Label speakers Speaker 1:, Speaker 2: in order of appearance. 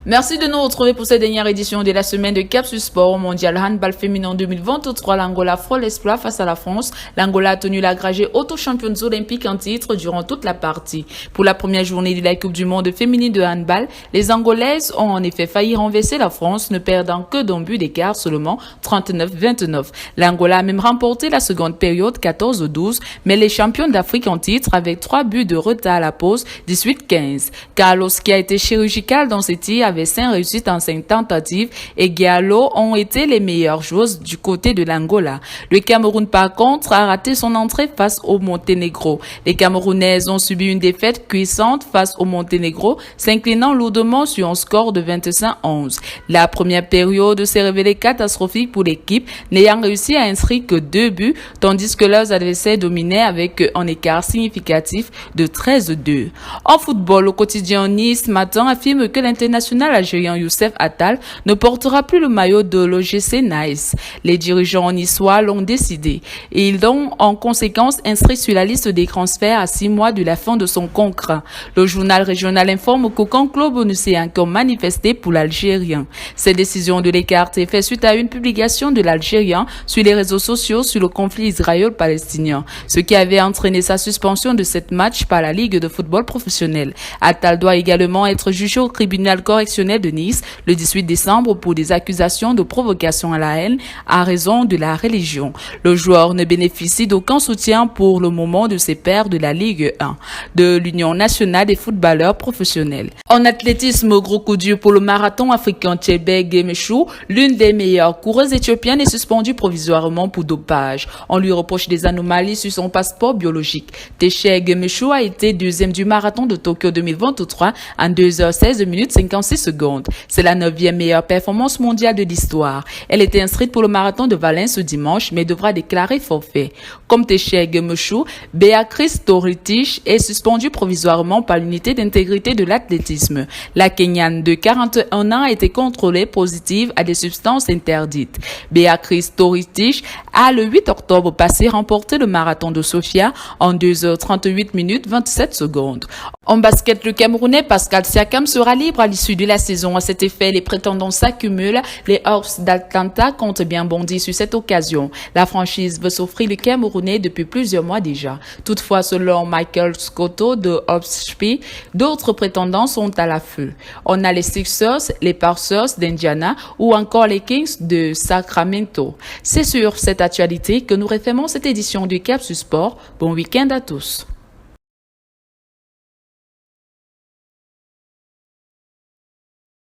Speaker 1: Merci de nous retrouver pour cette dernière édition de la semaine de Capsus Sport au mondial handball féminin 2023. L'Angola frôle l'exploit face à la France. L'Angola a tenu la dragée auto-championne olympique en titre durant toute la partie. Pour la première journée de la Coupe du monde féminine de handball, les Angolaises ont en effet failli renverser la France, ne perdant que d'un but d'écart seulement 39-29. L'Angola a même remporté la seconde période 14-12, mais les championnes d'Afrique en titre avec 3 buts de retard à la pause 18-15. Carlos, qui a été chirurgical dans ses tirs, avait 5 réussites en 5 tentatives et Giallo ont été les meilleures joueuses du côté de l'Angola. Le Cameroun, par contre, a raté son entrée face au Monténégro. Les Camerounaises ont subi une défaite cuisante face au Monténégro, s'inclinant lourdement sur un score de 25-11. La première période s'est révélée catastrophique pour l'équipe, n'ayant réussi à inscrire que 2 buts, tandis que leurs adversaires dominaient avec un écart significatif de 13-2. En football, au quotidien Nice Matin affirme que l'international algérien Youssef Attal ne portera plus le maillot de l'OGC Nice. Les dirigeants niçois l'ont décidé et ils l'ont en conséquence inscrit sur la liste des transferts à 6 mois de la fin de son contrat. Le journal régional informe qu'aucun club ne s'est encore manifesté pour l'Algérien. Cette décision de l'écarter fait suite à une publication de l'Algérien sur les réseaux sociaux sur le conflit israélo-palestinien, ce qui avait entraîné sa suspension de cette match par la Ligue de football professionnel. Attal doit également être jugé au tribunal correctionnel de Nice le 18 décembre pour des accusations de provocation à la haine à raison de la religion. Le joueur ne bénéficie d'aucun soutien pour le moment de ses pairs de la Ligue 1, de l'Union nationale des footballeurs professionnels. En athlétisme, gros coup dur pour le marathon africain. Chebet Gemechou, l'une des meilleures coureuses éthiopiennes, est suspendue provisoirement pour dopage. On lui reproche des anomalies sur son passeport biologique. Teche Gemechou a été deuxième du marathon de Tokyo 2023 en 2h16 minutes 56 secondes. C'est la 9e meilleure performance mondiale de l'histoire. Elle était inscrite pour le marathon de Valence ce dimanche, mais devra déclarer forfait. Comme Teche Gemechou, Beatrice Toritich est suspendue provisoirement par l'unité d'intégrité de l'athlétisme. La Kenyane de 41 ans a été contrôlée positive à des substances interdites. Beatrice Toritich a le 8 octobre passé remporté le marathon de Sofia en 2h38 minutes 27 secondes. En basket, le Camerounais Pascal Siakam sera libre à l'issue de la saison. À cet effet, les prétendants s'accumulent. Les Hawks d'Atlanta comptent bien bondir sur cette occasion. La franchise veut s'offrir le Camerounais depuis plusieurs mois déjà. Toutefois, selon Michael Scotto de Hopspi, d'autres prétendants sont à l'affût. On a les Sixers, les Pacers d'Indiana ou encore les Kings de Sacramento. C'est sur cette actualité que nous refermons cette édition du Capsus Sport. Bon week-end à tous.